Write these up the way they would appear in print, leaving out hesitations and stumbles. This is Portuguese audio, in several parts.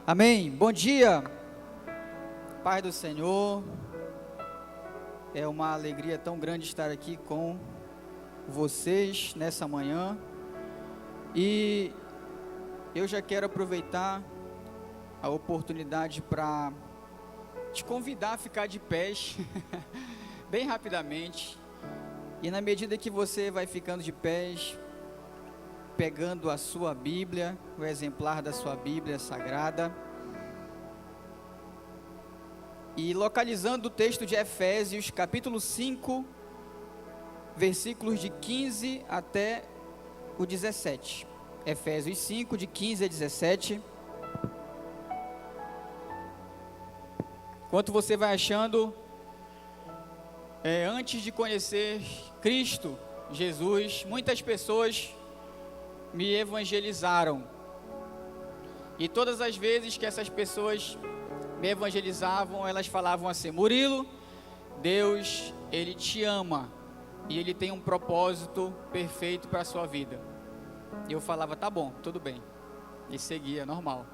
Amém. Bom dia, Pai do Senhor. É uma alegria tão grande estar aqui com vocês nessa manhã. E eu já quero aproveitar a oportunidade para te convidar a ficar de pés, bem rapidamente. E na medida que você vai ficando de pés, pegando a sua Bíblia, o exemplar da sua Bíblia Sagrada, e localizando o texto de Efésios, capítulo 5, versículos de 15 até o 17. Efésios 5, de 15 a 17. Enquanto você vai achando, antes de conhecer Cristo, Jesus, muitas pessoas me evangelizaram, e todas as vezes que essas pessoas me evangelizavam, elas falavam assim: Murilo, Deus, Ele te ama, e Ele tem um propósito perfeito para a sua vida. E eu falava: tá bom, tudo bem, e seguia, normal.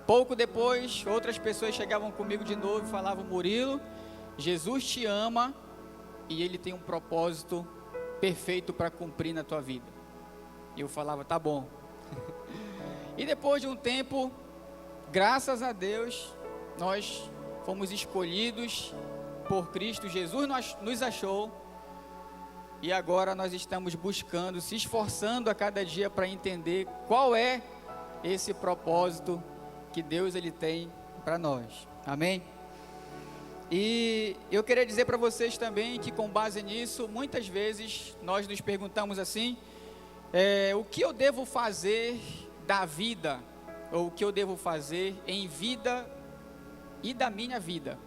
Pouco depois, outras pessoas chegavam comigo de novo e falavam: Murilo, Jesus te ama, e Ele tem um propósito perfeito para cumprir na tua vida. E eu falava: tá bom. E depois de um tempo, graças a Deus, nós fomos escolhidos por Cristo. Jesus nos achou, e agora nós estamos buscando, se esforçando a cada dia para entender qual é esse propósito que Deus ele tem para nós. Amém? E eu queria dizer para vocês também que, com base nisso, muitas vezes nós nos perguntamos assim: o que eu devo fazer da vida, ou o que eu devo fazer em vida e da minha vida,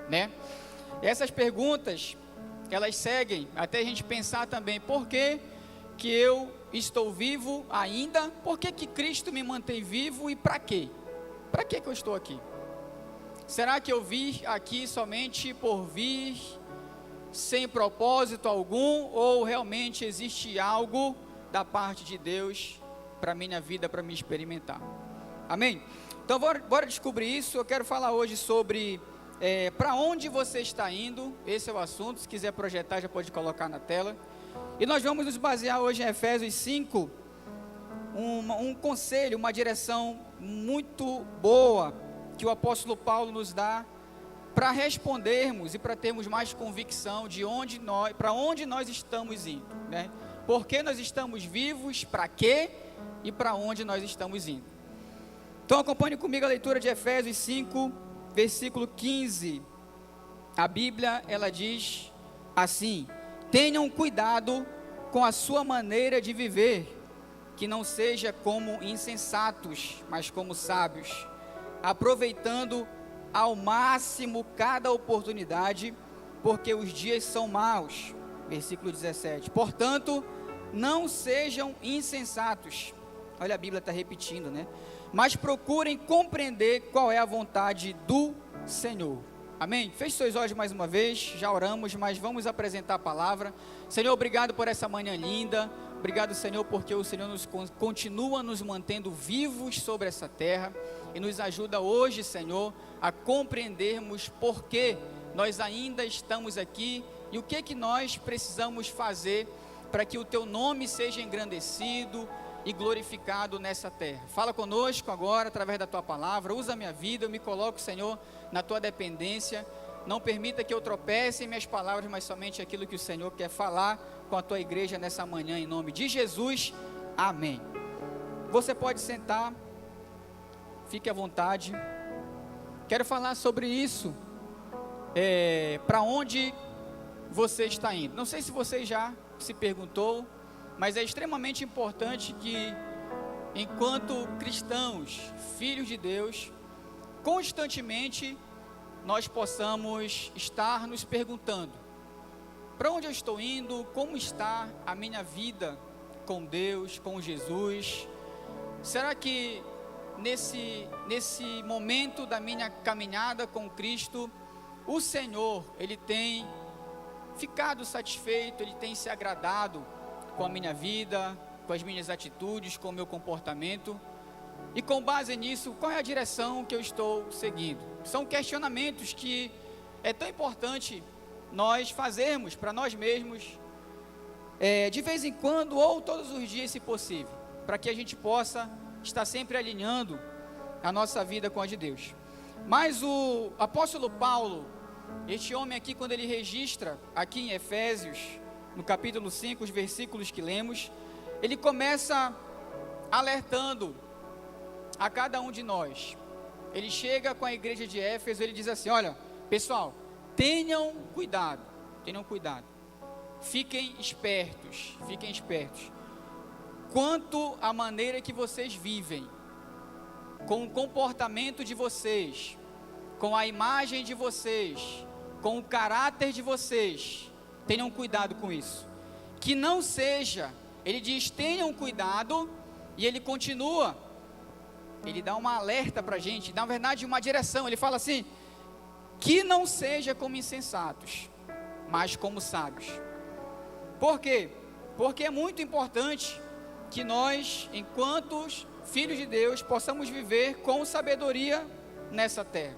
né? Essas perguntas, elas seguem até a gente pensar também: por que que eu estou vivo ainda? Por que que Cristo me mantém vivo e para quê? Para que eu estou aqui? Será que eu vim aqui somente por vir, sem propósito algum, ou realmente existe algo da parte de Deus para a minha vida, para me experimentar? Amém? Então bora descobrir isso. Eu quero falar hoje sobre para onde você está indo. Esse é o assunto. Se quiser projetar, já pode colocar na tela. E nós vamos nos basear hoje em Efésios 5, um conselho, uma direção muito boa que o apóstolo Paulo nos dá para respondermos e para termos mais convicção de para onde nós estamos indo, né? Por que nós estamos vivos, para quê e para onde nós estamos indo. Então acompanhe comigo a leitura de Efésios 5, versículo 15. A Bíblia, ela diz assim: tenham cuidado com a sua maneira de viver, que não seja como insensatos, mas como sábios, aproveitando ao máximo cada oportunidade, porque os dias são maus. Versículo 17. Portanto, não sejam insensatos. Olha, a Bíblia está repetindo, né? Mas procurem compreender qual é a vontade do Senhor. Amém? Feche seus olhos mais uma vez. Já oramos, mas vamos apresentar a palavra. Senhor, obrigado por essa manhã linda. Obrigado, Senhor, porque o Senhor continua nos mantendo vivos sobre essa terra e nos ajuda hoje, Senhor, a compreendermos por que nós ainda estamos aqui e o que nós precisamos fazer para que o Teu nome seja engrandecido e glorificado nessa terra. Fala conosco agora através da Tua palavra. Usa a minha vida, eu me coloco, Senhor, na Tua dependência. Não permita que eu tropece em minhas palavras, mas somente aquilo que o Senhor quer falar com a Tua igreja nessa manhã, em nome de Jesus, amém. Você pode sentar, fique à vontade. Quero falar sobre isso, para onde você está indo. Não sei se você já se perguntou, mas é extremamente importante que, enquanto cristãos, filhos de Deus, constantemente nós possamos estar nos perguntando: para onde eu estou indo? Como está a minha vida com Deus, com Jesus? Será que nesse momento da minha caminhada com Cristo, o Senhor, Ele tem ficado satisfeito, Ele tem se agradado com a minha vida, com as minhas atitudes, com o meu comportamento? E com base nisso, qual é a direção que eu estou seguindo? São questionamentos que é tão importante nós fazermos para nós mesmos, de vez em quando ou todos os dias, se possível, para que a gente possa estar sempre alinhando a nossa vida com a de Deus. Mas o apóstolo Paulo, este homem aqui, quando ele registra aqui em Efésios, no capítulo 5, os versículos que lemos, ele começa alertando a cada um de nós. Ele chega com a igreja de Éfeso, ele diz assim: olha, pessoal, tenham cuidado, fiquem espertos, quanto à maneira que vocês vivem, com o comportamento de vocês, com a imagem de vocês, com o caráter de vocês. Tenham cuidado com isso, que não seja, ele diz, tenham cuidado, e ele continua, ele dá uma alerta para a gente, na verdade uma direção, ele fala assim, que não seja como insensatos, mas como sábios. Por quê? Porque é muito importante que nós, enquanto filhos de Deus, possamos viver com sabedoria nessa terra.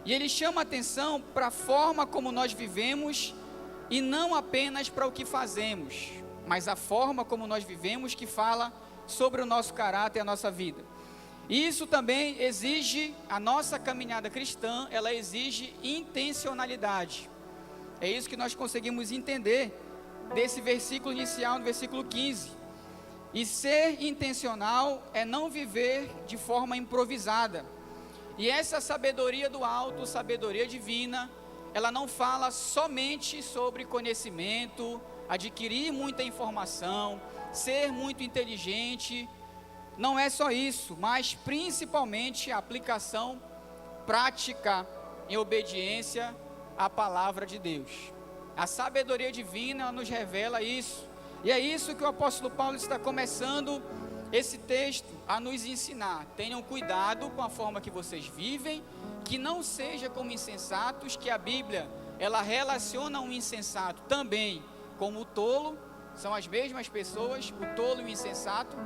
E ele chama a atenção para a forma como nós vivemos, e não apenas para o que fazemos, mas a forma como nós vivemos, que fala sobre o nosso caráter e a nossa vida. E isso também exige, a nossa caminhada cristã, ela exige intencionalidade. É isso que nós conseguimos entender desse versículo inicial, no versículo 15. E ser intencional é não viver de forma improvisada. E essa sabedoria do alto, sabedoria divina, ela não fala somente sobre conhecimento, adquirir muita informação, ser muito inteligente. Não é só isso, mas principalmente a aplicação prática em obediência à palavra de Deus. A sabedoria divina, ela nos revela isso. E é isso que o apóstolo Paulo está começando esse texto a nos ensinar. Tenham cuidado com a forma que vocês vivem, que não seja como insensatos, que a Bíblia, ela relaciona um insensato também como o tolo, são as mesmas pessoas, o tolo e o insensato,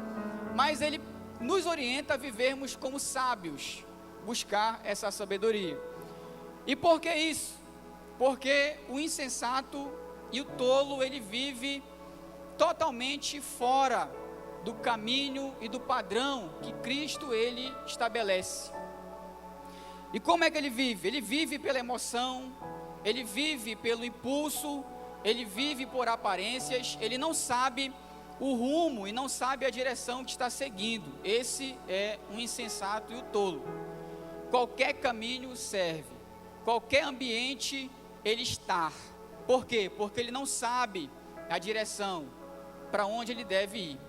mas ele nos orienta a vivermos como sábios, buscar essa sabedoria. E por que isso? Porque o insensato e o tolo, ele vive totalmente fora do caminho e do padrão que Cristo, ele estabelece. E como é que ele vive? Ele vive pela emoção, ele vive pelo impulso, ele vive por aparências, ele não sabe o rumo e não sabe a direção que está seguindo. Esse é um insensato e o tolo. Qualquer caminho serve, qualquer ambiente ele está. Por quê? Porque ele não sabe a direção, para onde ele deve ir.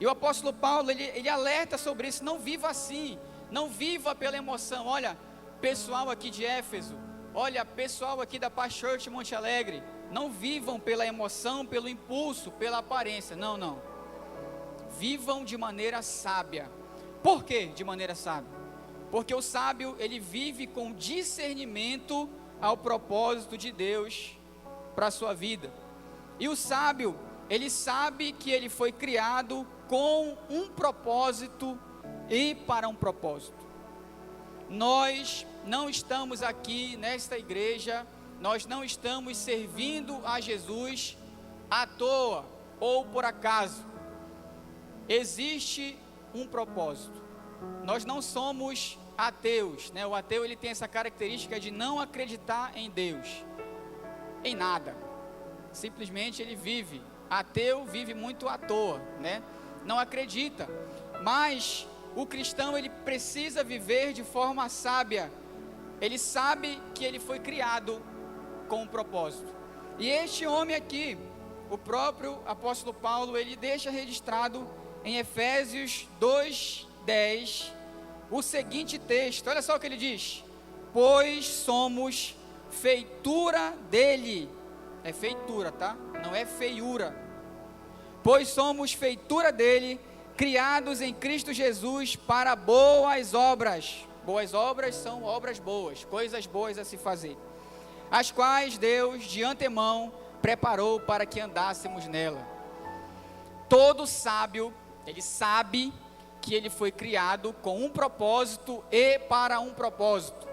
E o apóstolo Paulo, ele alerta sobre isso. Não viva assim, não viva pela emoção. Olha, pessoal aqui de Éfeso, olha, pessoal aqui da Paz Church Monte Alegre, não vivam pela emoção, pelo impulso, pela aparência. Não. Vivam de maneira sábia. Por quê de maneira sábia? Porque o sábio, ele vive com discernimento ao propósito de Deus para a sua vida. E o sábio, ele sabe que ele foi criado com um propósito e para um propósito. Nós não estamos aqui nesta igreja, nós não estamos servindo a Jesus à toa ou por acaso. Existe um propósito. Nós não somos ateus, né? O ateu, ele tem essa característica de não acreditar em Deus, em nada. Simplesmente ele vive. Ateu vive muito à toa, né? Não acredita. Mas o cristão, ele precisa viver de forma sábia. Ele sabe que ele foi criado com um propósito. E este homem aqui, o próprio apóstolo Paulo, ele deixa registrado em Efésios 2:10 o seguinte texto. Olha só o que ele diz: pois somos feitura dele. É feitura, tá? Não é feiura. Pois somos feitura dele, criados em Cristo Jesus para boas obras. Boas obras são obras boas, coisas boas a se fazer, as quais Deus de antemão preparou para que andássemos nela. Todo sábio, ele sabe que ele foi criado com um propósito e para um propósito.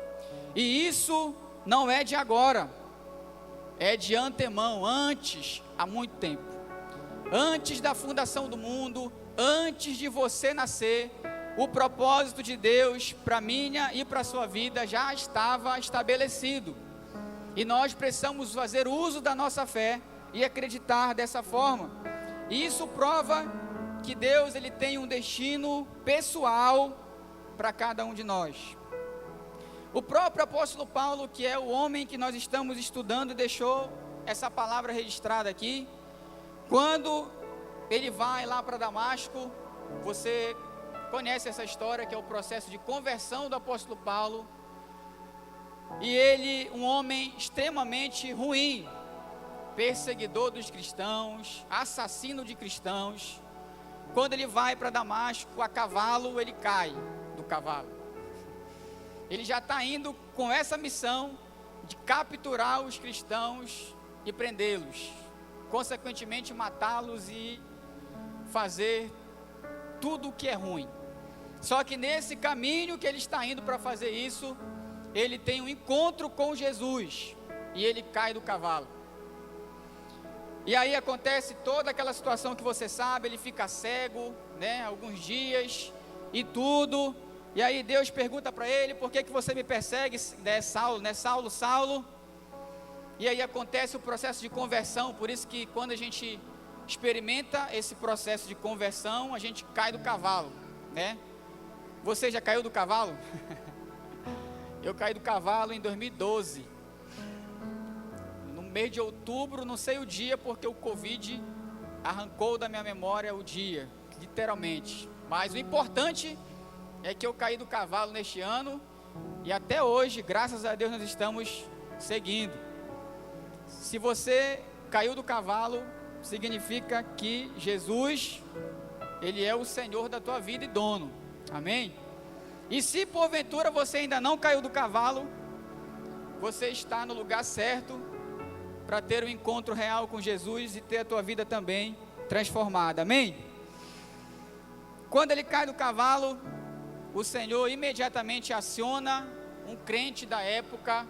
E isso não é de agora, é de antemão, antes, há muito tempo. Antes da fundação do mundo, antes de você nascer, o propósito de Deus para a minha e para a sua vida já estava estabelecido. E nós precisamos fazer uso da nossa fé e acreditar dessa forma. E isso prova que Deus ele tem um destino pessoal para cada um de nós. O próprio apóstolo Paulo, que é o homem que nós estamos estudando, deixou essa palavra registrada aqui. Quando ele vai lá para Damasco, você conhece essa história, que é o processo de conversão do apóstolo Paulo. E ele, um homem extremamente ruim, perseguidor dos cristãos, assassino de cristãos, quando ele vai para Damasco a cavalo, ele cai do cavalo. Ele já está indo com essa missão de capturar os cristãos e prendê-los, consequentemente matá-los e fazer tudo o que é ruim. Só que nesse caminho que ele está indo para fazer isso, ele tem um encontro com Jesus e ele cai do cavalo. E aí acontece toda aquela situação que você sabe, ele fica cego, né, alguns dias e tudo. E aí Deus pergunta para ele: por que você me persegue, né, Saulo, né, Saulo, Saulo? E aí acontece o processo de conversão. Por isso que quando a gente experimenta esse processo de conversão, a gente cai do cavalo, né? Você já caiu do cavalo? Eu caí do cavalo em 2012, no mês de outubro, não sei o dia, porque o Covid arrancou da minha memória o dia, literalmente. Mas o importante é que eu caí do cavalo neste ano, e até hoje, graças a Deus, nós estamos seguindo. Se você caiu do cavalo, significa que Jesus, Ele é o Senhor da tua vida e dono, amém? E se porventura você ainda não caiu do cavalo, você está no lugar certo para ter um encontro real com Jesus e ter a tua vida também transformada, amém? Quando ele cai do cavalo, o Senhor imediatamente aciona um crente da época,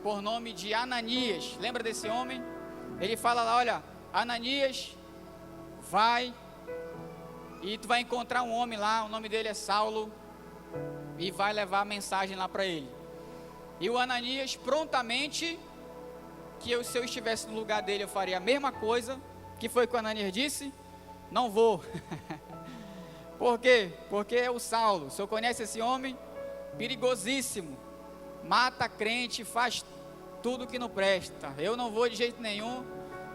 por nome de Ananias. Lembra desse homem? Ele fala lá: olha, Ananias, vai e tu vai encontrar um homem lá, o nome dele é Saulo, e vai levar a mensagem lá para ele. E o Ananias prontamente, que se eu estivesse no lugar dele eu faria a mesma coisa. Que foi que o Ananias disse? Não vou. Por quê? Porque é o Saulo. O senhor conhece esse homem? Perigosíssimo, mata crente, faz tudo que não presta. Eu não vou de jeito nenhum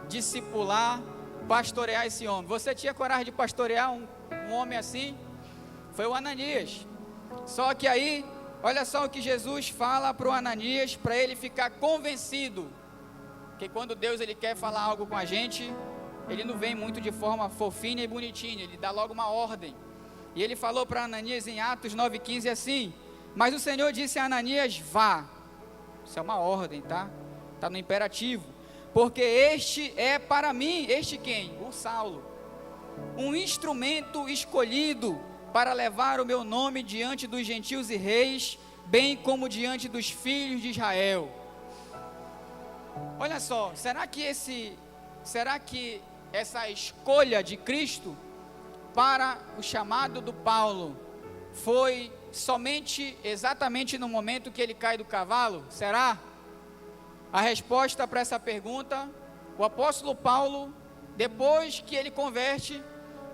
discipular, pastorear esse homem. Você tinha coragem de pastorear um homem assim? Foi o Ananias. Só que aí, olha só o que Jesus fala para o Ananias, para ele ficar convencido, que quando Deus ele quer falar algo com a gente, ele não vem muito de forma fofinha e bonitinha, ele dá logo uma ordem. E ele falou para Ananias em Atos 9,15 assim: mas o Senhor disse a Ananias: vá. Isso é uma ordem, tá? Está no imperativo. Porque este é para mim, este quem? O Saulo, um instrumento escolhido para levar o meu nome diante dos gentios e reis, bem como diante dos filhos de Israel. Olha só, será que essa escolha de Cristo para o chamado do Paulo foi somente, exatamente no momento que ele cai do cavalo? Será? A resposta para essa pergunta, o apóstolo Paulo, depois que ele converte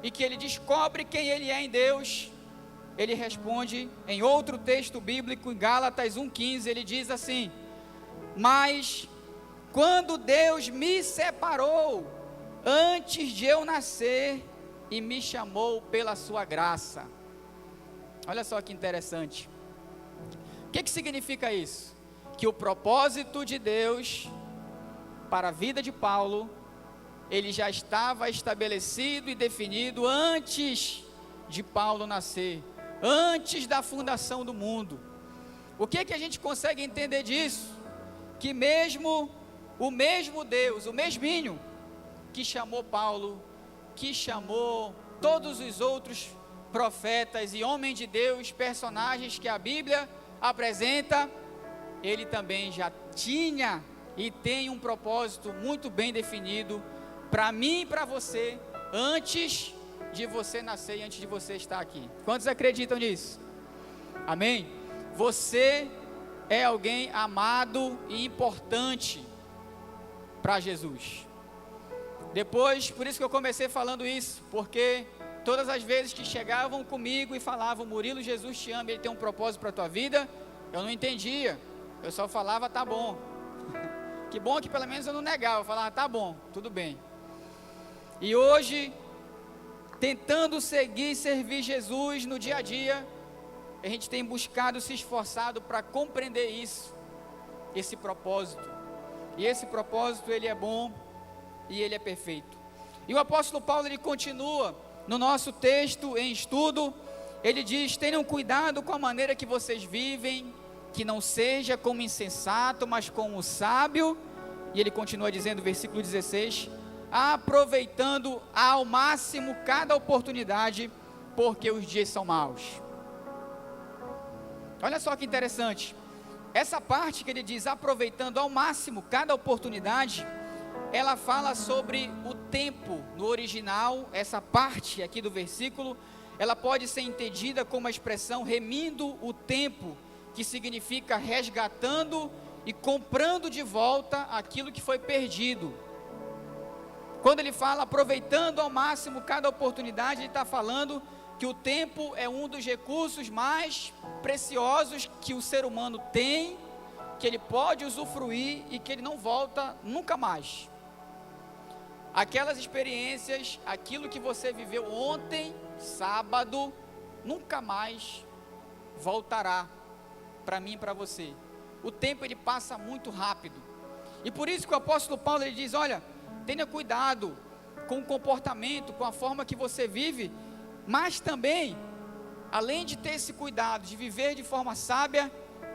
e que ele descobre quem ele é em Deus, ele responde em outro texto bíblico, em Gálatas 1,15, ele diz assim: mas quando Deus me separou antes de eu nascer e me chamou pela sua graça. Olha só que interessante. O que significa isso? Que o propósito de Deus para a vida de Paulo, ele já estava estabelecido e definido antes de Paulo nascer, antes da fundação do mundo. O que a gente consegue entender disso? Que mesmo o mesmo Deus, o mesminho que chamou Paulo, que chamou todos os outros profetas e homens de Deus, personagens que a Bíblia apresenta, ele também já tinha e tem um propósito muito bem definido para mim e para você, antes de você nascer e antes de você estar aqui. Quantos acreditam nisso? Amém? Você é alguém amado e importante para Jesus. Depois, por isso que eu comecei falando isso, porque todas as vezes que chegavam comigo e falavam, Murilo, Jesus te ama, ele tem um propósito para a tua vida, eu não entendia, eu só falava, tá bom. Que bom que pelo menos eu não negava, eu falava, tá bom, tudo bem. E hoje, tentando seguir e servir Jesus no dia a dia, a gente tem buscado, se esforçado para compreender isso, esse propósito. E esse propósito, ele é bom e ele é perfeito. E o apóstolo Paulo, ele continua no nosso texto em estudo, ele diz, tenham cuidado com a maneira que vocês vivem, que não seja como insensato, mas como sábio. E ele continua dizendo, versículo 16, aproveitando ao máximo cada oportunidade, porque os dias são maus. Olha só que interessante, essa parte que ele diz, aproveitando ao máximo cada oportunidade, ela fala sobre o tempo. No original, essa parte aqui do versículo, ela pode ser entendida como a expressão remindo o tempo, que significa resgatando e comprando de volta aquilo que foi perdido. Quando ele fala aproveitando ao máximo cada oportunidade, ele está falando que o tempo é um dos recursos mais preciosos que o ser humano tem, que ele pode usufruir e que ele não volta nunca mais. Aquelas experiências, aquilo que você viveu ontem, sábado, nunca mais voltará para mim e para você. O tempo ele passa muito rápido. E por isso que o apóstolo Paulo ele diz, olha, tenha cuidado com o comportamento, com a forma que você vive, mas também, além de ter esse cuidado, de viver de forma sábia,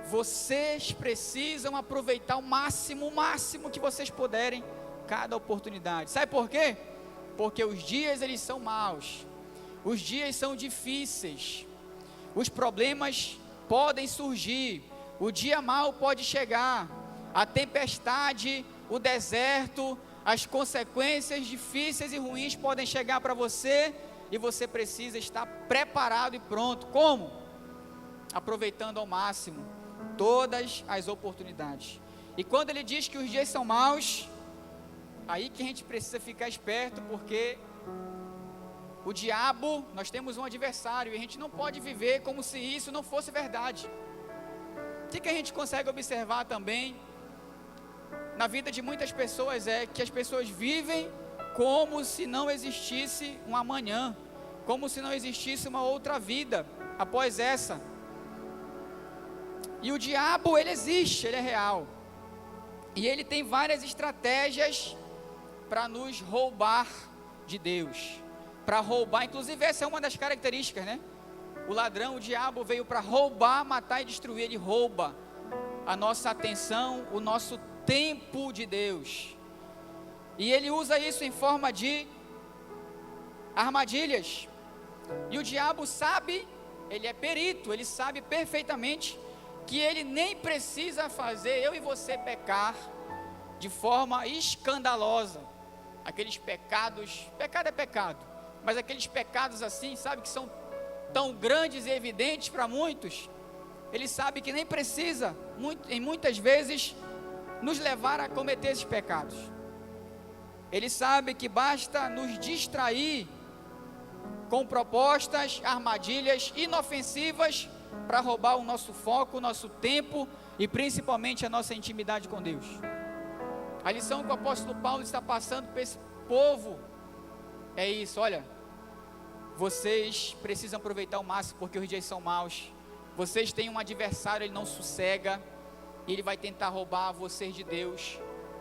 vocês precisam aproveitar o máximo que vocês puderem, cada oportunidade. Sabe por quê? Porque os dias eles são maus, os dias são difíceis, os problemas podem surgir, o dia mau pode chegar, a tempestade, o deserto, as consequências difíceis e ruins podem chegar para você, e você precisa estar preparado e pronto. Como? Aproveitando ao máximo todas as oportunidades. E quando ele diz que os dias são maus, aí que a gente precisa ficar esperto, porque o diabo, nós temos um adversário, e a gente não pode viver como se isso não fosse verdade. O que a gente consegue observar também na vida de muitas pessoas é que as pessoas vivem como se não existisse um amanhã, como se não existisse uma outra vida após essa. E o diabo, ele existe, ele é real, e ele tem várias estratégias para nos roubar de Deus, para roubar, inclusive essa é uma das características, né? O ladrão, o diabo veio para roubar, matar e destruir. Ele rouba a nossa atenção, o nosso tempo de Deus, e ele usa isso em forma de armadilhas. E o diabo sabe, ele é perito, ele sabe perfeitamente que ele nem precisa fazer eu e você pecar de forma escandalosa, aqueles pecados, pecado é pecado, mas aqueles pecados assim, sabe, que são tão grandes e evidentes para muitos, ele sabe que nem precisa, em muitas vezes, nos levar a cometer esses pecados. Ele sabe que basta nos distrair com propostas, armadilhas inofensivas para roubar o nosso foco, o nosso tempo e principalmente a nossa intimidade com Deus. A lição que o apóstolo Paulo está passando para esse povo é isso: olha, vocês precisam aproveitar o máximo, porque os dias são maus. Vocês têm um adversário, ele não sossega, e ele vai tentar roubar vocês de Deus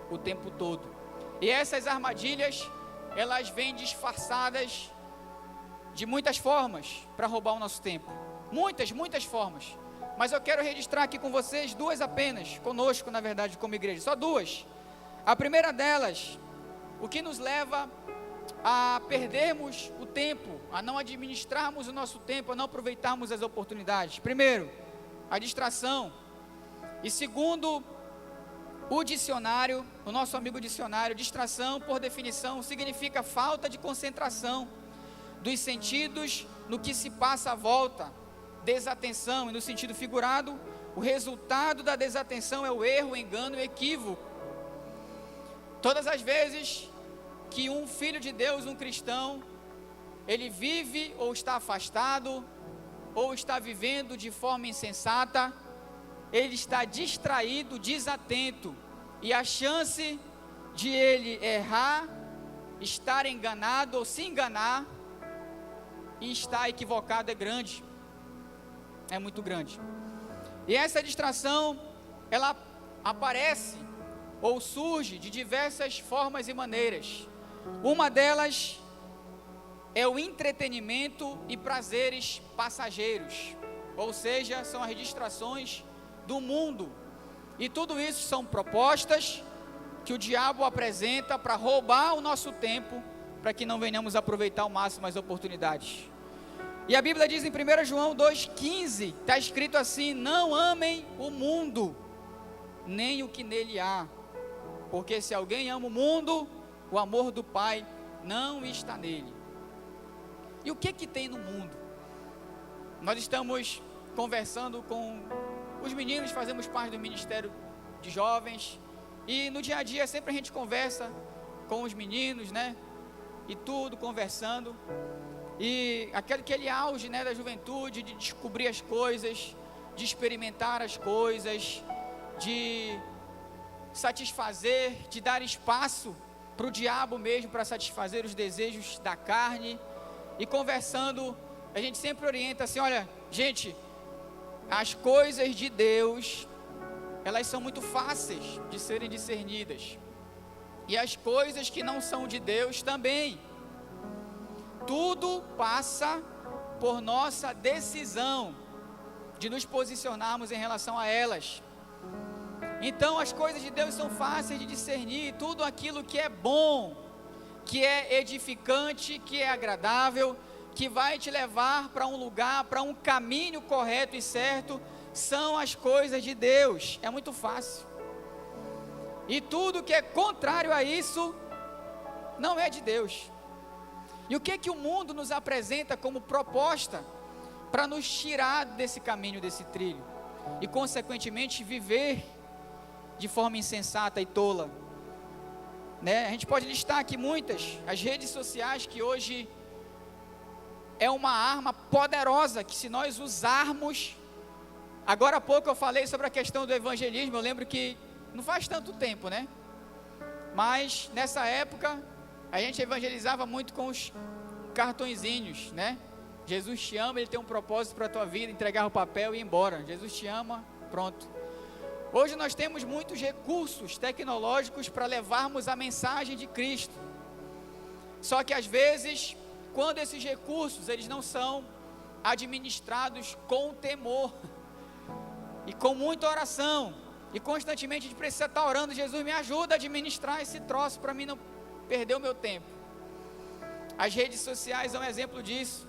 o tempo todo. E essas armadilhas, elas vêm disfarçadas de muitas formas para roubar o nosso tempo. Muitas formas. Mas eu quero registrar aqui com vocês duas apenas, conosco na verdade como igreja, só duas. A primeira delas, o que nos leva a perdermos o tempo, a não administrarmos o nosso tempo, a não aproveitarmos as oportunidades. Primeiro, a distração. E segundo, o dicionário, o nosso amigo dicionário, distração, por definição, significa falta de concentração dos sentidos no que se passa à volta, desatenção. E no sentido figurado, o resultado da desatenção é o erro, o engano e o equívoco. Todas as vezes que um filho de Deus, um cristão, ele vive ou está afastado, ou está vivendo de forma insensata, ele está distraído, desatento, e a chance de ele errar, estar enganado ou se enganar e estar equivocado é grande, é muito grande. E essa distração, ela aparece ou surge de diversas formas e maneiras. Uma delas é o entretenimento e prazeres passageiros, ou seja, são as distrações do mundo. E tudo isso são propostas que o diabo apresenta para roubar o nosso tempo, para que não venhamos aproveitar ao máximo as oportunidades. E a Bíblia diz em 1 João 2,15, está escrito assim: não amem o mundo, nem o que nele há, porque se alguém ama o mundo, o amor do Pai não está nele. E o que tem no mundo? Nós estamos conversando com os meninos, fazemos parte do Ministério de Jovens, e no dia a dia sempre a gente conversa com os meninos, né? E tudo, conversando. E aquele auge, né, da juventude, de descobrir as coisas, de experimentar as coisas, de satisfazer, de dar espaço para o diabo mesmo, para satisfazer os desejos da carne. E conversando, a gente sempre orienta assim: olha, gente, as coisas de Deus, elas são muito fáceis de serem discernidas, e as coisas que não são de Deus também. Tudo passa por nossa decisão de nos posicionarmos em relação a elas. Então as coisas de Deus são fáceis de discernir. Tudo aquilo que é bom, que é edificante, que é agradável, que vai te levar para um lugar, para um caminho correto e certo, são as coisas de Deus. É muito fácil. E tudo que é contrário a isso não é de Deus. E o que o mundo nos apresenta como proposta para nos tirar desse caminho, desse trilho, e consequentemente viver de forma insensata e tola, né? A gente pode listar aqui muitas. As redes sociais, que hoje é uma arma poderosa, que se nós usarmos, agora há pouco eu falei sobre a questão do evangelismo. Eu lembro que não faz tanto tempo, né? Mas nessa época a gente evangelizava muito com os cartõezinhos, né? Jesus te ama, Ele tem um propósito para a tua vida, entregar o papel e ir embora. Jesus te ama, pronto. Hoje nós temos muitos recursos tecnológicos para levarmos a mensagem de Cristo. Só que às vezes, quando esses recursos, eles não são administrados com temor e com muita oração, e constantemente a gente precisa estar orando: Jesus, me ajuda a administrar esse troço para mim não perder o meu tempo. As redes sociais são um exemplo disso.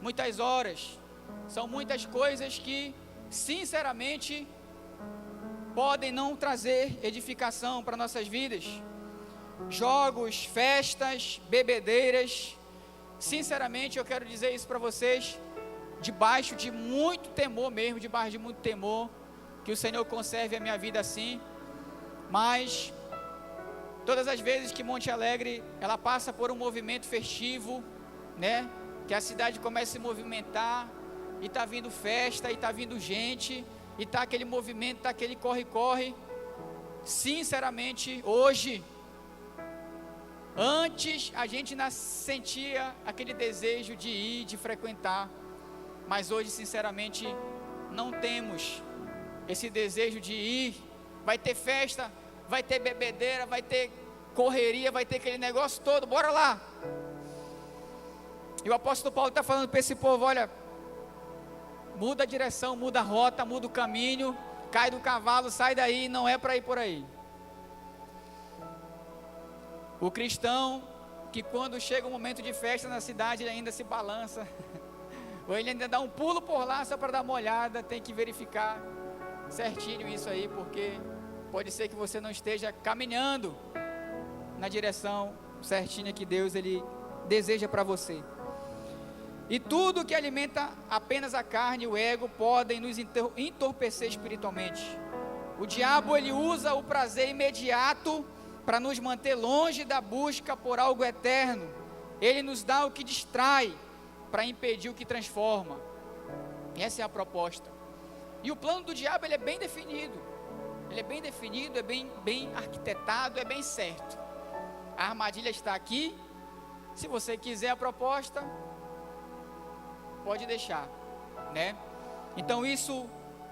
Muitas horas, são muitas coisas que sinceramente podem não trazer edificação para nossas vidas. Jogos, festas, bebedeiras. Sinceramente eu quero dizer isso para vocês, debaixo de muito temor mesmo, debaixo de muito temor, que o Senhor conserve a minha vida assim. Mas todas as vezes que Monte Alegre, ela passa por um movimento festivo, né, que a cidade começa a se movimentar, e está vindo festa, e está vindo gente, e está aquele movimento, está aquele corre-corre. Sinceramente, hoje, antes a gente sentia aquele desejo de ir, de frequentar, mas hoje sinceramente não temos esse desejo de ir. Vai ter festa, vai ter bebedeira, vai ter correria, vai ter aquele negócio todo, bora lá. E o apóstolo Paulo está falando para esse povo: olha, muda a direção, muda a rota, muda o caminho, cai do cavalo, sai daí, não é para ir por aí. O cristão, que quando chega um momento de festa na cidade, ele ainda se balança, ou ele ainda dá um pulo por lá só para dar uma olhada. Tem que verificar certinho isso aí, porque pode ser que você não esteja caminhando na direção certinha que Deus ele deseja para você. E tudo que alimenta apenas a carne e o ego podem nos entorpecer espiritualmente. O diabo ele usa o prazer imediato para nos manter longe da busca por algo eterno. Ele nos dá o que distrai para impedir o que transforma. Essa é a proposta. E o plano do diabo ele é bem definido. Ele é bem definido, é bem arquitetado, é bem certo. A armadilha está aqui. Se você quiser a proposta, pode deixar, né? Então isso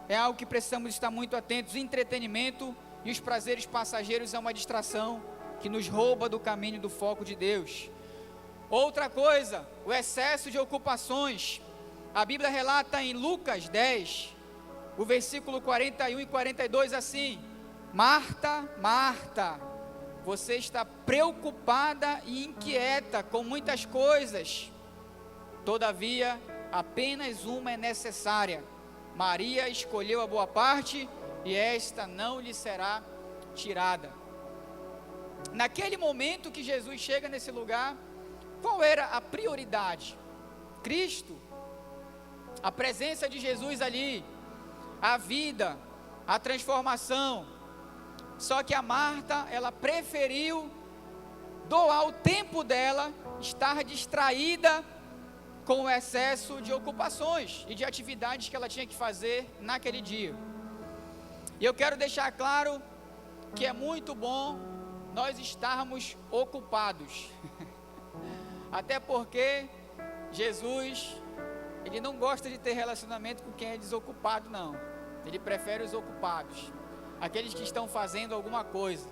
é algo que precisamos estar muito atentos. O entretenimento e os prazeres passageiros é uma distração que nos rouba do caminho do foco de Deus. Outra coisa, o excesso de ocupações. A Bíblia relata em Lucas 10, o versículo 41 e 42 assim: Marta, Marta, você está preocupada e inquieta com muitas coisas. Todavia, apenas uma é necessária. Maria escolheu a boa parte e esta não lhe será tirada. Naquele momento que Jesus chega nesse lugar, qual era a prioridade? Cristo, a presença de Jesus ali, a vida, a transformação. Só que a Marta, ela preferiu doar o tempo dela, estar distraída com o excesso de ocupações e de atividades que ela tinha que fazer naquele dia. E eu quero deixar claro que é muito bom nós estarmos ocupados. Até porque Jesus, ele não gosta de ter relacionamento com quem é desocupado, não. Ele prefere os ocupados, aqueles que estão fazendo alguma coisa.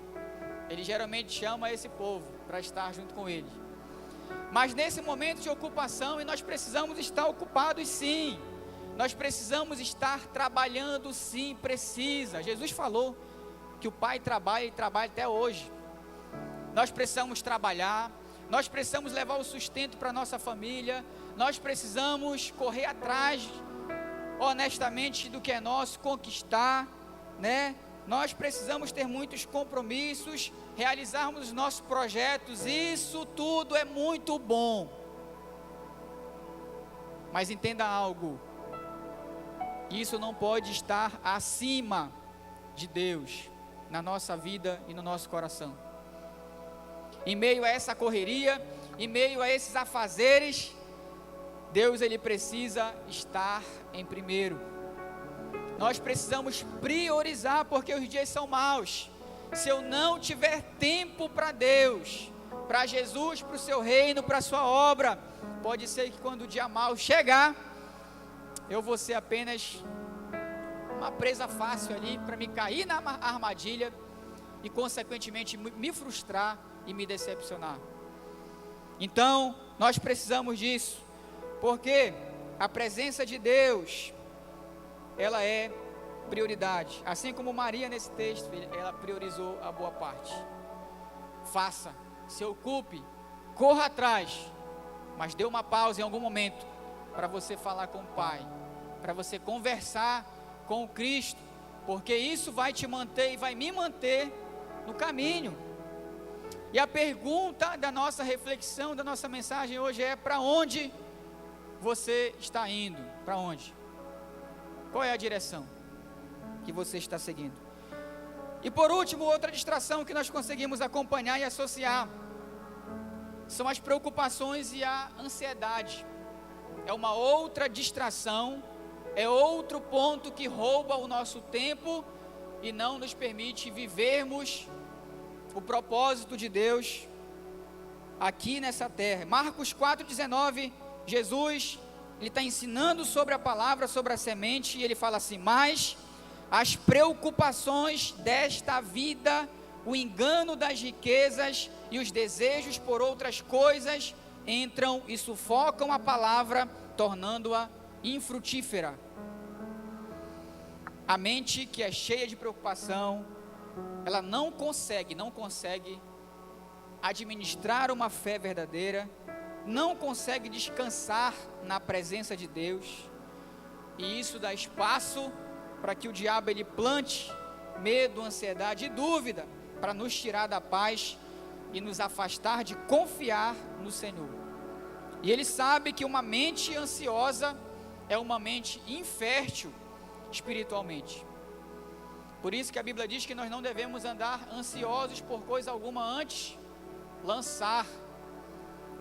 Ele geralmente chama esse povo para estar junto com ele. Mas nesse momento de ocupação, e nós precisamos estar ocupados sim, nós precisamos estar trabalhando sim, precisa. Jesus falou que o Pai trabalha e trabalha até hoje. Nós precisamos trabalhar, nós precisamos levar o sustento para a nossa família, nós precisamos correr atrás honestamente do que é nosso, conquistar, né? Nós precisamos ter muitos compromissos, realizarmos os nossos projetos. Isso tudo é muito bom. Mas entenda algo: isso não pode estar acima de Deus na nossa vida e no nosso coração. Em meio a essa correria, em meio a esses afazeres, Deus ele precisa estar em primeiro. Nós precisamos priorizar, porque os dias são maus. Se eu não tiver tempo para Deus, para Jesus, para o seu reino, para a sua obra, pode ser que quando o dia mau chegar, eu vou ser apenas uma presa fácil ali, para me cair na armadilha e consequentemente me frustrar e me decepcionar. Então, nós precisamos disso, porque a presença de Deus, ela é prioridade. Assim como Maria nesse texto, ela priorizou a boa parte. Faça, se ocupe, corra atrás, mas dê uma pausa em algum momento para você falar com o Pai, para você conversar com o Cristo, porque isso vai te manter e vai me manter no caminho. E a pergunta da nossa reflexão, da nossa mensagem hoje é: para onde você está indo? Para onde? Qual é a direção que você está seguindo? E por último, outra distração que nós conseguimos acompanhar e associar são as preocupações e a ansiedade. É uma outra distração, é outro ponto que rouba o nosso tempo e não nos permite vivermos o propósito de Deus aqui nessa terra. Marcos 4,19, Jesus, ele está ensinando sobre a palavra, sobre a semente, e ele fala assim: mas as preocupações desta vida, o engano das riquezas e os desejos por outras coisas entram e sufocam a palavra, tornando-a infrutífera. A mente que é cheia de preocupação, ela não consegue administrar uma fé verdadeira, não consegue descansar na presença de Deus, e isso dá espaço para que o diabo ele plante medo, ansiedade e dúvida, para nos tirar da paz e nos afastar de confiar no Senhor. E ele sabe que uma mente ansiosa é uma mente infértil espiritualmente. Por isso que a Bíblia diz que nós não devemos andar ansiosos por coisa alguma, antes lançar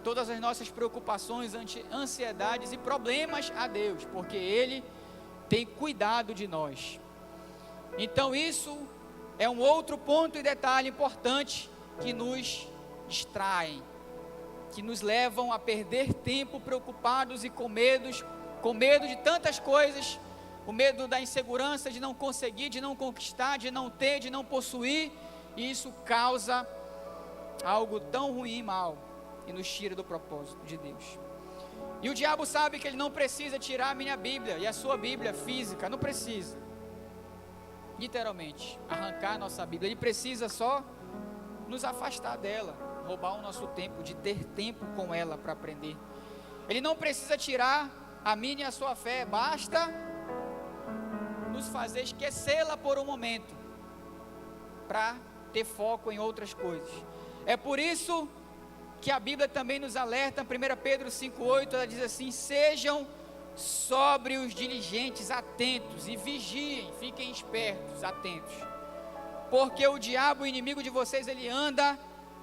todas as nossas preocupações, ansiedades e problemas a Deus, porque Ele tem cuidado de nós. Então isso é um outro ponto e detalhe importante que nos distraem, que nos levam a perder tempo preocupados e com medo de tantas coisas, o medo da insegurança, de não conseguir, de não conquistar, de não ter, de não possuir, e isso causa algo tão ruim e mal, e nos tira do propósito de Deus. E o diabo sabe que ele não precisa tirar a minha Bíblia e a sua Bíblia física, não precisa, literalmente, arrancar a nossa Bíblia. Ele precisa só nos afastar dela, roubar o nosso tempo, de ter tempo com ela para aprender. Ele não precisa tirar a minha e a sua fé, basta nos fazer esquecê-la por um momento, para ter foco em outras coisas. É por isso que a Bíblia também nos alerta, 1 Pedro 5,8, ela diz assim: sejam sóbrios, diligentes, atentos e vigiem, fiquem espertos, atentos, porque o diabo, o inimigo de vocês, ele anda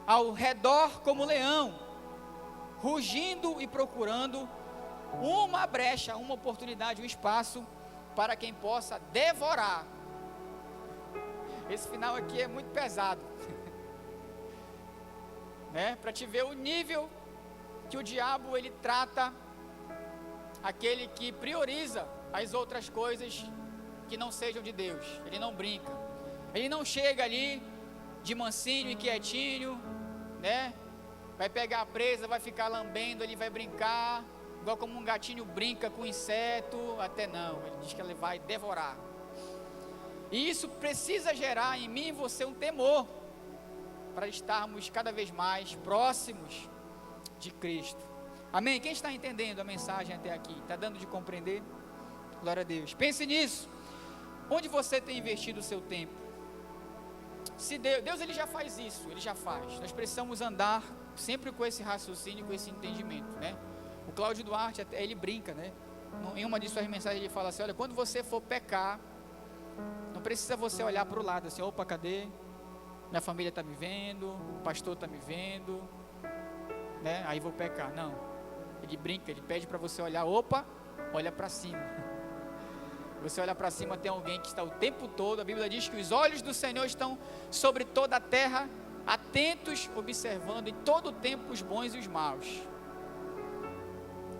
ao redor como leão, rugindo e procurando uma brecha, uma oportunidade, um espaço para quem possa devorar. Esse final aqui é muito pesado, né? Para te ver o nível que o diabo ele trata aquele que prioriza as outras coisas que não sejam de Deus. Ele não brinca, ele não chega ali de mansinho e quietinho, né? Vai pegar a presa, vai ficar lambendo, ele vai brincar, igual como um gatinho brinca com inseto, até não, ele diz que ele vai devorar. E isso precisa gerar em mim e você um temor, para estarmos cada vez mais próximos de Cristo. Amém? Quem está entendendo a mensagem até aqui? Está dando de compreender? Glória a Deus. Pense nisso. Onde você tem investido o seu tempo? Se Deus ele já faz isso, ele já faz. Nós precisamos andar sempre com esse raciocínio, com esse entendimento, né? O Cláudio Duarte, até, ele brinca, né? Em uma de suas mensagens ele fala assim: olha, quando você for pecar, não precisa você olhar para o lado assim, opa, cadê? Minha família está me vendo, o pastor está me vendo, né? Aí vou pecar. Não, ele brinca, ele pede para você olhar, opa, olha para cima. Você olha para cima, tem alguém que está o tempo todo. A Bíblia diz que os olhos do Senhor estão sobre toda a terra, atentos, observando em todo o tempo os bons e os maus.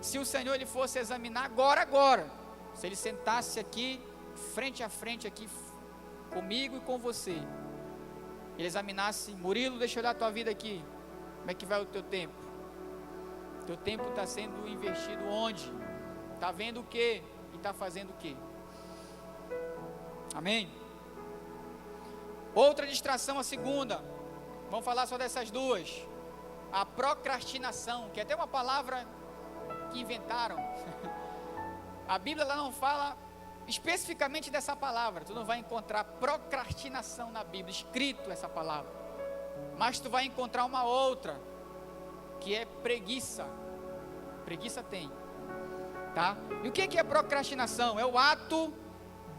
Se o Senhor ele fosse examinar agora, se ele sentasse aqui, frente a frente aqui, comigo e com você, ele examinasse: Murilo, deixa eu olhar a tua vida aqui, como é que vai o teu tempo? Teu tempo está sendo investido onde? Está vendo o que? E está fazendo o que? Amém? Outra distração, a segunda, vamos falar só dessas duas. A procrastinação, que é até uma palavra que inventaram. A Bíblia ela não fala especificamente dessa palavra. Tu não vai encontrar procrastinação na Bíblia, escrito essa palavra, mas tu vai encontrar uma outra, que é preguiça. Preguiça tem, tá? E o que é procrastinação? É o ato,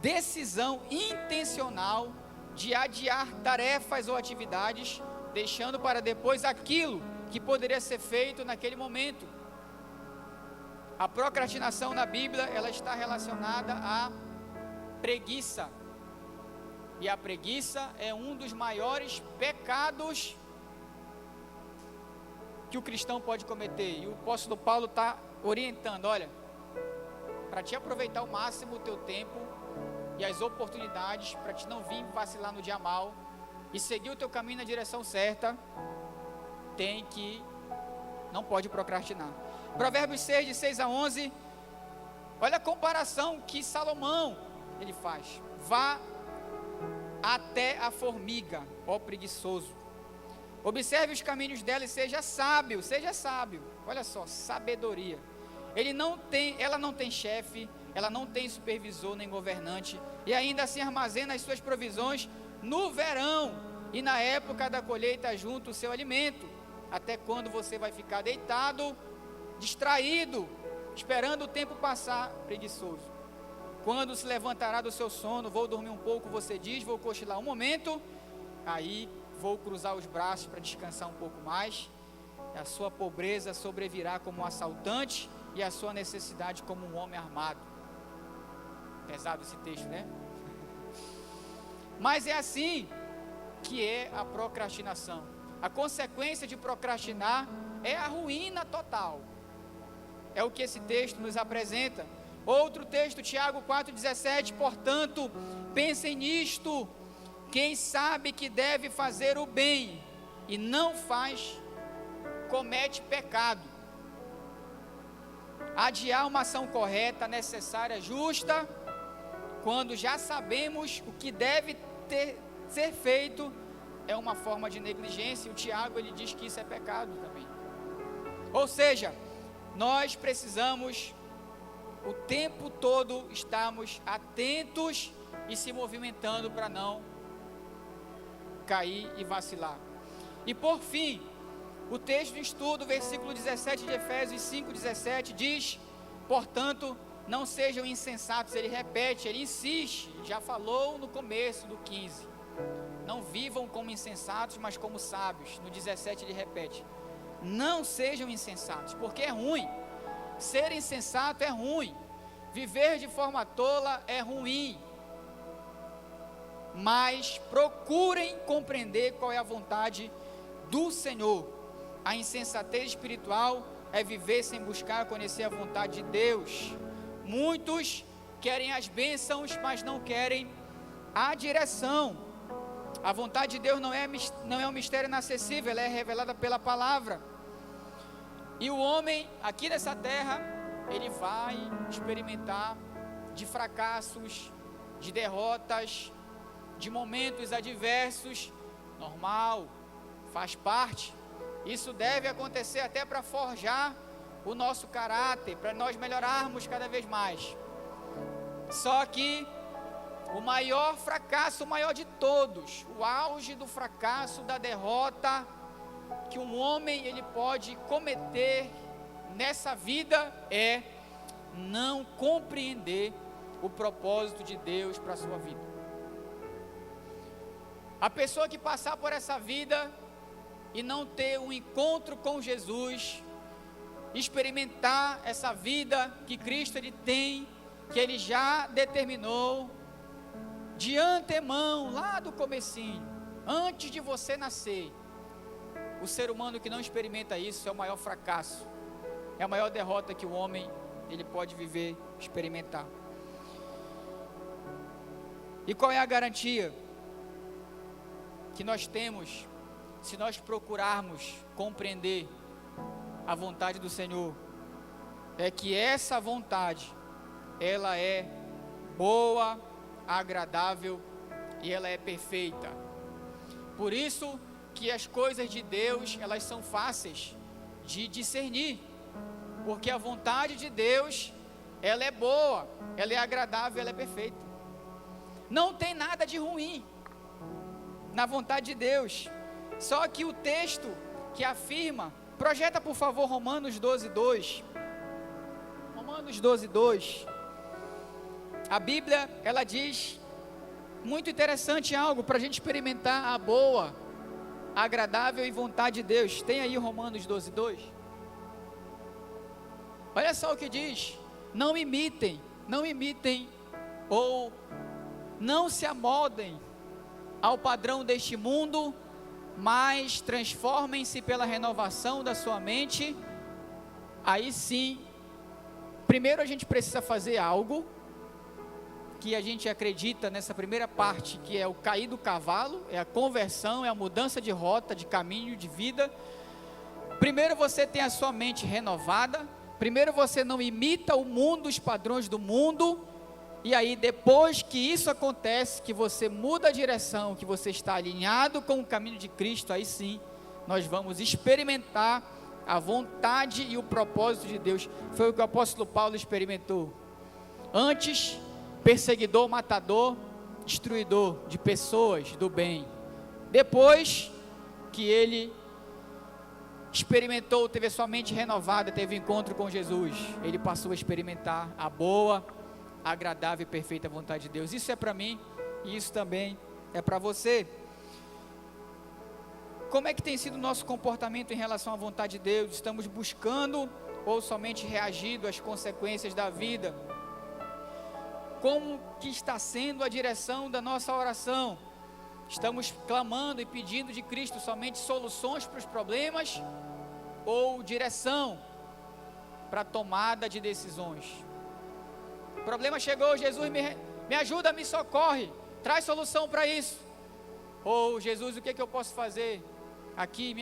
decisão intencional de adiar tarefas ou atividades, deixando para depois aquilo que poderia ser feito naquele momento. A procrastinação na Bíblia, ela está relacionada à preguiça. E a preguiça é um dos maiores pecados que o cristão pode cometer. E o apóstolo Paulo está orientando: olha, para te aproveitar ao máximo o teu tempo e as oportunidades, para te não vir vacilar no dia mal e seguir o teu caminho na direção certa, não pode procrastinar. Provérbios 6, de 6 a 11, olha a comparação que Salomão ele faz: vá até a formiga, ó preguiçoso, Observe os caminhos dela e seja sábio. Seja sábio. Olha só, sabedoria. Ela não tem chefe, ela não tem supervisor nem governante, e ainda assim armazena as suas provisões no verão e na época da colheita junto o seu alimento. Até quando você vai ficar deitado, distraído, esperando o tempo passar, preguiçoso? Quando se levantará do seu sono? Vou dormir um pouco, você diz, vou cochilar um momento, aí vou cruzar os braços para descansar um pouco mais. A sua pobreza sobrevirá como um assaltante e a sua necessidade como um homem armado. Pesado esse texto, né? Mas é assim que é a procrastinação. A consequência de procrastinar é a ruína total. É o que esse texto nos apresenta. Outro texto, Tiago 4,17, portanto, pensem nisto, quem sabe que deve fazer o bem e não faz, comete pecado. Adiar uma ação correta, necessária, justa, quando já sabemos o que deve ser feito, é uma forma de negligência. O Tiago, ele diz que isso é pecado também. Ou seja, nós precisamos o tempo todo estarmos atentos e se movimentando para não cair e vacilar. E por fim, o texto de estudo, versículo 17 de Efésios 5,17 diz, portanto, não sejam insensatos. Ele repete, ele insiste, já falou no começo do 15, não vivam como insensatos, mas como sábios. No 17 ele repete, não sejam insensatos, porque é ruim. Ser insensato é ruim, viver de forma tola é ruim, mas procurem compreender qual é a vontade do Senhor. A insensatez espiritual é viver sem buscar conhecer a vontade de Deus. Muitos querem as bênçãos, mas não querem a direção. A vontade de Deus não é um mistério inacessível, ela é revelada pela palavra. E o homem, aqui nessa terra, ele vai experimentar de fracassos, de derrotas, de momentos adversos, normal, faz parte. Isso deve acontecer até para forjar o nosso caráter, para nós melhorarmos cada vez mais. Só que o maior fracasso, o maior de todos, o auge do fracasso, da derrota que um homem ele pode cometer nessa vida é não compreender o propósito de Deus para a sua vida. A pessoa que passar por essa vida e não ter um encontro com Jesus, experimentar essa vida que Cristo ele tem, que ele já determinou de antemão, lá do comecinho, antes de você nascer. O ser humano que não experimenta isso é o maior fracasso, é a maior derrota que o homem ele pode viver, experimentar. E qual é a garantia que nós temos se nós procurarmos compreender a vontade do Senhor? É que essa vontade, ela é boa, agradável e ela é perfeita. Por isso que as coisas de Deus, elas são fáceis de discernir, porque a vontade de Deus, ela é boa, ela é agradável, ela é perfeita. Não tem nada de ruim na vontade de Deus. Só que o texto que afirma, projeta por favor Romanos 12:2. Romanos 12:2. A Bíblia, ela diz, muito interessante algo para a gente experimentar a boa, agradável e vontade de Deus. Tem aí Romanos 12:2. Olha só o que diz: não imitem ou não se amoldem ao padrão deste mundo, mas transformem-se pela renovação da sua mente. Aí sim, primeiro a gente precisa fazer algo que a gente acredita nessa primeira parte, que é o cair do cavalo, é a conversão, é a mudança de rota, de caminho, de vida. Primeiro você tem a sua mente renovada, primeiro você não imita o mundo, os padrões do mundo, e aí depois que isso acontece, que você muda a direção, que você está alinhado com o caminho de Cristo, aí sim, nós vamos experimentar a vontade e o propósito de Deus. Foi o que o apóstolo Paulo experimentou. Antes, perseguidor, matador, destruidor de pessoas do bem. Depois que ele experimentou, teve a sua mente renovada, teve encontro com Jesus, ele passou a experimentar a boa, agradável e perfeita vontade de Deus. Isso é para mim e isso também é para você. Como é que tem sido o nosso comportamento em relação à vontade de Deus? Estamos buscando ou somente reagindo às consequências da vida? Como que está sendo a direção da nossa oração? Estamos clamando e pedindo de Cristo somente soluções para os problemas ou direção para a tomada de decisões? O problema chegou, Jesus me ajuda, me socorre, traz solução para isso. Ou Jesus, o que eu posso fazer aqui?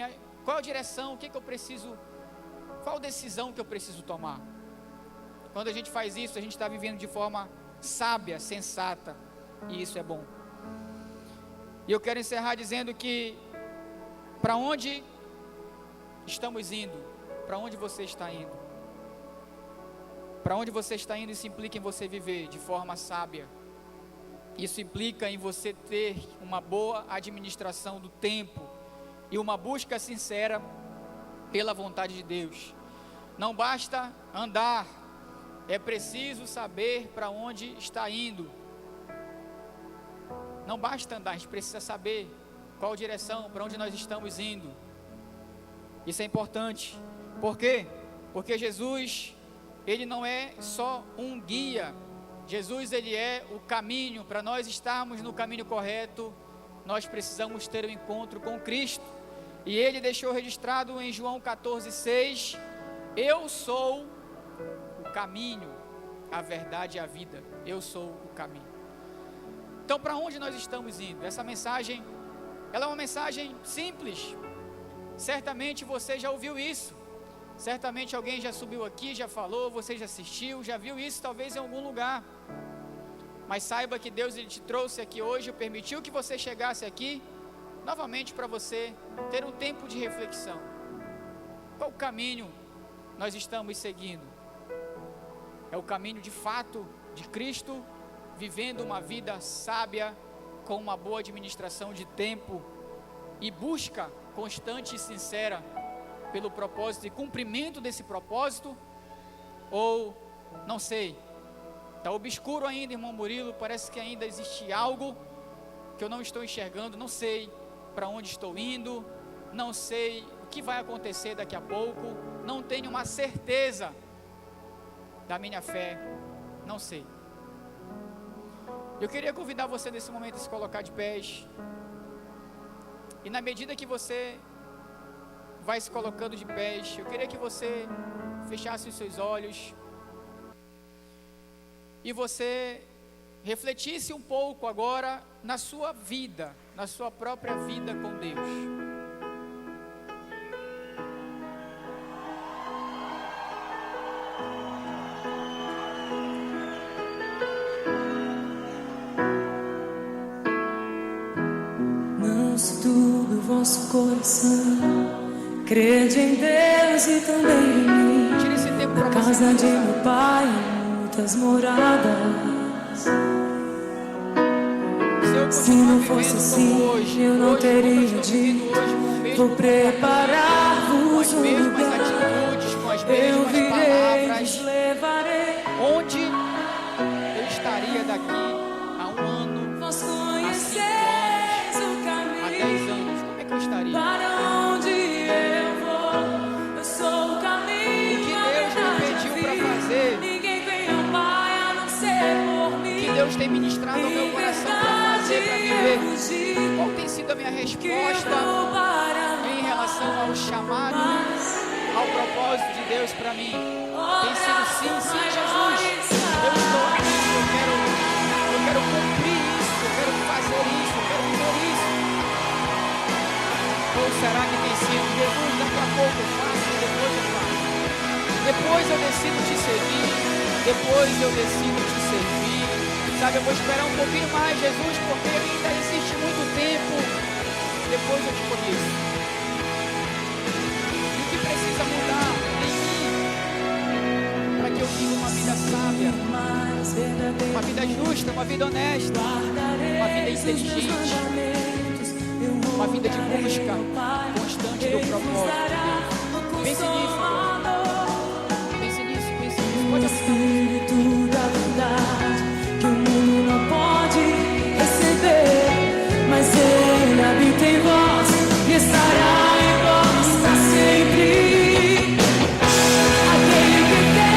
Qual a direção? O que eu preciso? Qual decisão que eu preciso tomar? Quando a gente faz isso, a gente está vivendo de forma sábia, sensata, e isso é bom. E eu quero encerrar dizendo que para onde estamos indo? Para onde você está indo? Para onde você está indo, isso implica em você viver de forma sábia. Isso implica em você ter uma boa administração do tempo e uma busca sincera pela vontade de Deus. Não basta andar, é preciso saber para onde está indo. Não basta andar, a gente precisa saber qual direção, para onde nós estamos indo. Isso é importante. Por quê? Porque Jesus, Ele não é só um guia. Jesus, Ele é o caminho. Para nós estarmos no caminho correto, nós precisamos ter um encontro com Cristo. E Ele deixou registrado em João 14,6: eu sou o caminho, a verdade e a vida. Eu sou o caminho. Então, para onde nós estamos indo? Essa mensagem, ela é uma mensagem simples. Certamente você já ouviu isso. Certamente alguém já subiu aqui, já falou, você já assistiu, já viu isso talvez em algum lugar. Mas saiba que Deus, Ele te trouxe aqui hoje, permitiu que você chegasse aqui novamente para você ter um tempo de reflexão. Qual caminho nós estamos seguindo? É o caminho de fato de Cristo, vivendo uma vida sábia, com uma boa administração de tempo e busca constante e sincera pelo propósito e cumprimento desse propósito? Ou, não sei, está obscuro ainda, irmão Murilo, parece que ainda existe algo que eu não estou enxergando, não sei para onde estou indo, não sei o que vai acontecer daqui a pouco, não tenho uma certeza da minha fé, não sei. Eu queria convidar você nesse momento a se colocar de pés, e na medida que você vai se colocando de pés, eu queria que você fechasse os seus olhos e você refletisse um pouco agora na sua vida, na sua própria vida com Deus. Não se turbe o vosso coração, crede em Deus e também em mim. Tire esse tempo para Na casa de meu pai há muitas moradas. Se não fosse assim, eu não teria dito: vou preparar-vos um lugar. Eu virei e vos levarei. Onde eu estaria daqui a um ano, Vós a 5 conheceis o anos, a caminho 10 anos? Como é que eu estaria? para onde eu vou. Eu sou o caminho. O que Deus me pediu para fazer, Ninguém vem ao Pai a não ser por mim. o que Deus tem ministrado ao meu coração para fazer, para viver? Qual tem sido a minha resposta em relação ao chamado, ao propósito de Deus para mim? Tem sido sim, sim, Jesus. Eu estou aqui, eu quero cumprir isso, eu quero fazer isso, eu quero viver isso. Ou será que tem sido: Jesus, daqui a pouco eu faço, depois eu faço, depois eu decido te seguir, depois eu decido te servir, sabe, eu vou esperar um pouquinho mais, Jesus, porque ainda existe muito tempo, depois eu te conheço. viva uma vida sábia, uma vida justa, uma vida honesta, uma vida inteligente, uma vida de busca constante do propósito de Deus. Pense nisso, pense nisso, pense nisso. Pode Espírito da verdade que o mundo não pode receber, mas Ele habita em vós e estará em vós para sempre. Aquele que tem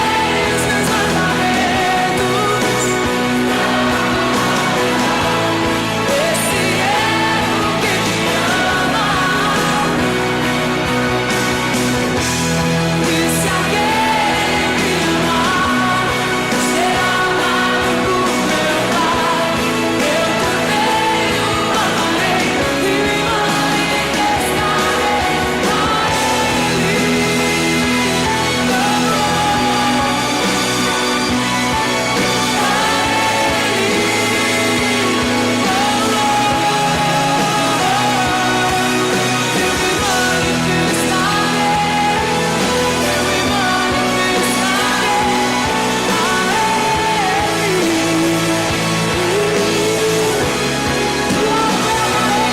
os meus mandamentos, esse é o que te ama. E se alguém me amar, será amado por meu Pai. Eu também o amarei e me manifestarei a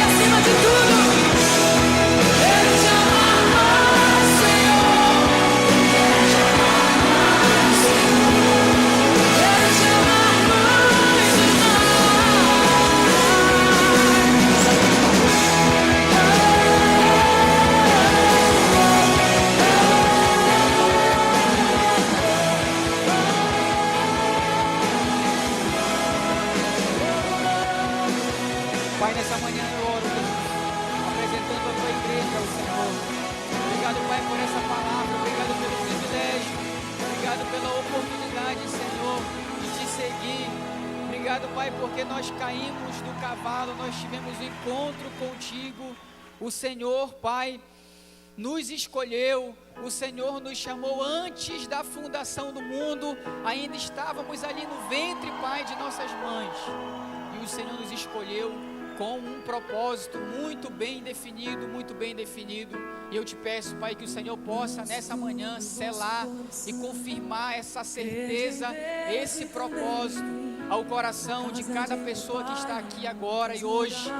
acima de tudo, quero te amar mais, Senhor. Quero te amar mais, Senhor. Quero te amar mais e Pai, nessa manhã eu oro, apresentando a tua igreja ao Senhor. Obrigado, Pai, por essa palavra, obrigado pelo privilégio, obrigado pela oportunidade, Senhor, de te seguir. Obrigado, Pai, porque nós caímos do cavalo, nós tivemos um encontro contigo. O Senhor, Pai, nos escolheu, o Senhor nos chamou antes da fundação do mundo, ainda estávamos ali no ventre, Pai, de nossas mães. E o Senhor nos escolheu com um propósito muito bem definido, muito bem definido. E eu te peço, Pai, que o Senhor possa nessa manhã selar e confirmar essa certeza, esse propósito ao coração de cada pessoa que está aqui agora e hoje.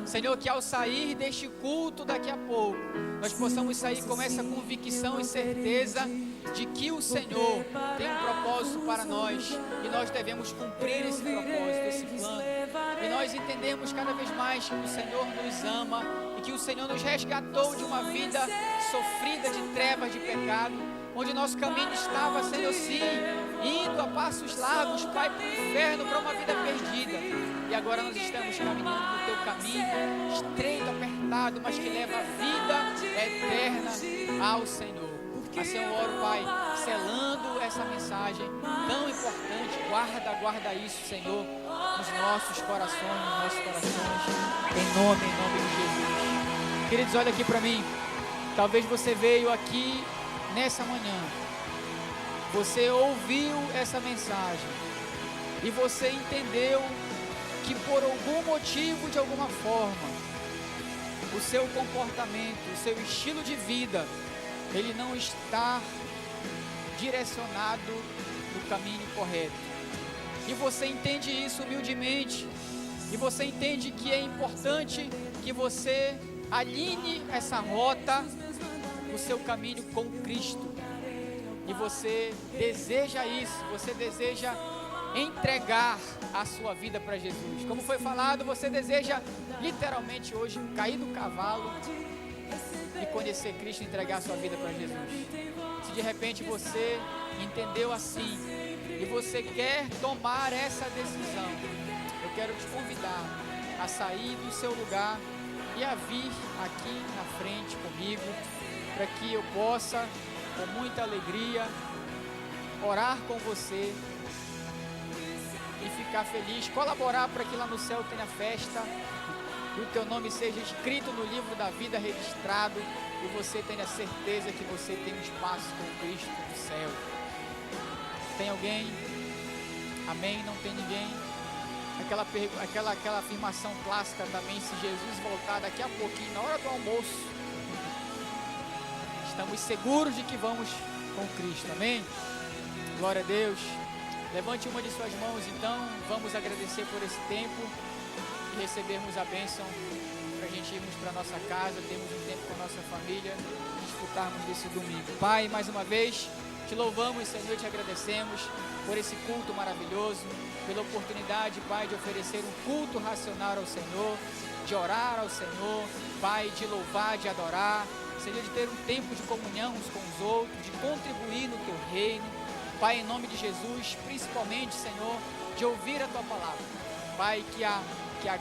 Senhor, que ao sair deste culto daqui a pouco, nós possamos sair com essa convicção e certeza de que o Senhor tem um propósito para nós e nós devemos cumprir esse propósito, esse plano. E nós entendemos cada vez mais que o Senhor nos ama e que o Senhor nos resgatou de uma vida sofrida de trevas, de pecado, onde nosso caminho estava, Senhor, sim, indo a passos largos, Pai, para o inferno, para uma vida perdida. E agora nós estamos caminhando no teu caminho, estreito, apertado, mas que leva a vida eterna ao Senhor. Assim eu oro, Pai, selando essa mensagem tão importante. Guarda isso, Senhor, nos nossos corações, em nome de Jesus. Queridos, olha aqui para mim. Talvez você veio aqui nessa manhã, você ouviu essa mensagem e você entendeu que por algum motivo, de alguma forma, o seu comportamento, o seu estilo de vida, ele não está direcionado no caminho correto. E você entende isso humildemente, e você entende que é importante que você alinhe essa rota no seu caminho com Cristo. E você deseja isso, você deseja entregar a sua vida para Jesus. Como foi falado, você deseja literalmente hoje cair do cavalo e conhecer Cristo e entregar a sua vida para Jesus. Se de repente você entendeu assim e você quer tomar essa decisão, eu quero te convidar a sair do seu lugar e a vir aqui na frente comigo, para que eu possa, com muita alegria, orar com você e ficar feliz, colaborar para que lá no céu tenha festa e o teu nome seja escrito no livro da vida, registrado, e você tenha certeza que você tem um espaço com Cristo no céu. Tem alguém? Amém? Não tem ninguém? Aquela afirmação clássica também: se Jesus voltar daqui a pouquinho, na hora do almoço, estamos seguros de que vamos com Cristo. Amém? Glória a Deus. Levante uma de suas mãos, então. Vamos agradecer por esse tempo e recebermos a bênção para a gente irmos para nossa casa, termos um tempo com a nossa família e desfrutarmos desse domingo. Pai, mais uma vez, te louvamos, Senhor, e te agradecemos por esse culto maravilhoso, pela oportunidade, Pai, de oferecer um culto racional ao Senhor, de orar ao Senhor, Pai, de louvar, de adorar, Senhor, de ter um tempo de comunhão uns com os outros, de contribuir no Teu reino, Pai, em nome de Jesus, principalmente, Senhor, de ouvir a Tua palavra, Pai, que a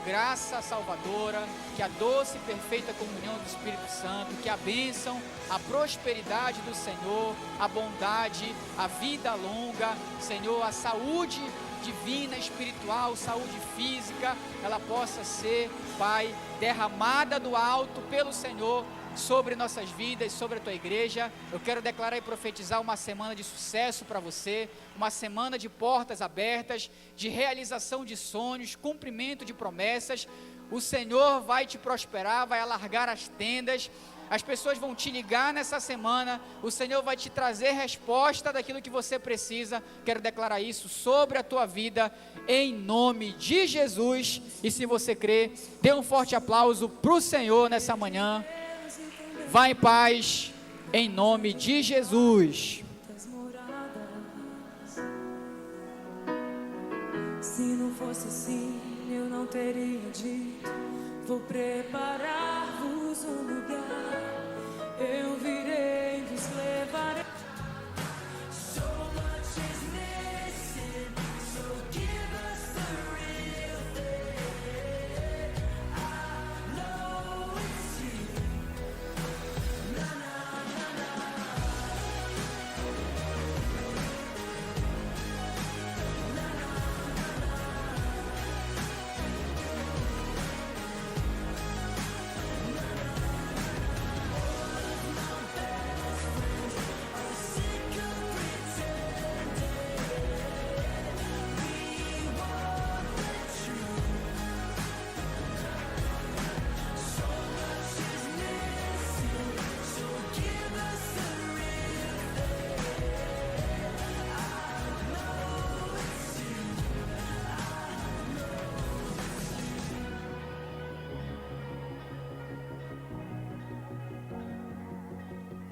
graça salvadora, que a doce e perfeita comunhão do Espírito Santo, que a bênção, a prosperidade do Senhor, a bondade, a vida longa, Senhor, a saúde divina, espiritual, saúde física, ela possa ser, Pai, derramada do alto pelo Senhor sobre nossas vidas, sobre a Tua igreja. Eu quero declarar e profetizar uma semana de sucesso para você, uma semana de portas abertas, de realização de sonhos, cumprimento de promessas. O Senhor vai te prosperar, vai alargar as tendas, as pessoas vão te ligar nessa semana, o Senhor vai te trazer resposta daquilo que você precisa. Quero declarar isso sobre a tua vida, em nome de Jesus. E se você crê, dê um forte aplauso para o Senhor nessa manhã. Vá em paz, em nome de Jesus. Se não fosse assim, eu não teria dito: vou preparar-vos um lugar. Eu virei, vos levarei. So much is missing, so give us the real thing. I know it's you. Na na na na.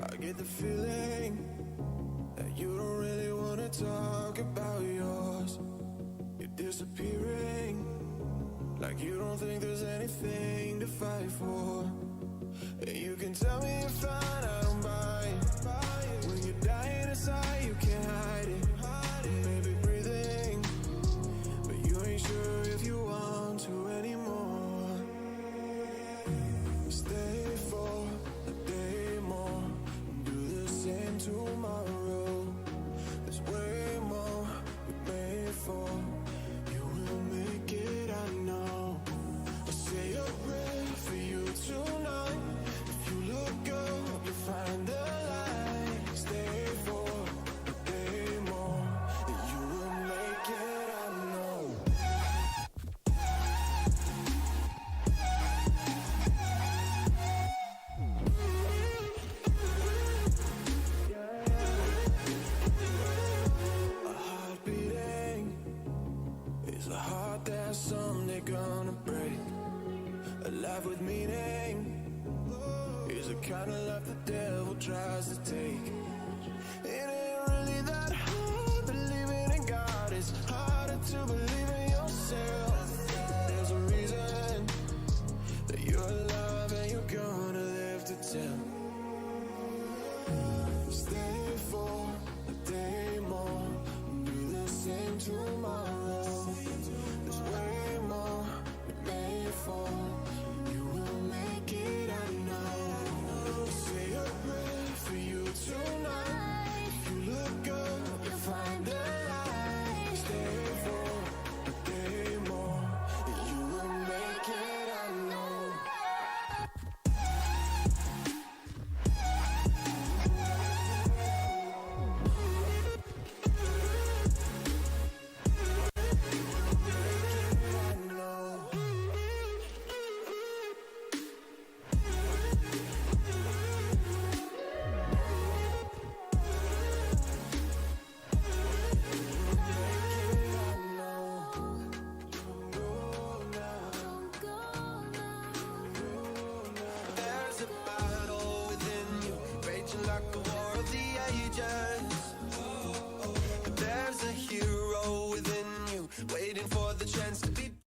I get the feeling that you don't really want to talk about yours. You're disappearing, like you don't think there's anything to fight for. And you can tell me you're fine, I don't buy it. When you're dying inside, you can't hide it. Maybe breathing, but you ain't sure if you want to anymore. Stay for a day more, do the same tomorrow. There's way more we're made for. You will make it, I know. I'll say a prayer for you tonight. If you look up, you'll find the light. Stay for a day more, and you will make it, I know. A heart beating is a heart that's someday gonna break. A life with meaning is the kind of life the devil tries to take. It ain't really that hard believing in God. It's harder to believe in yourself. There's a reason that you're alive and you're gonna live to tell. Stay for a day more, do the same tomorrow. There's way more we're made for. You will make it, I know. Say a prayer for you tonight. just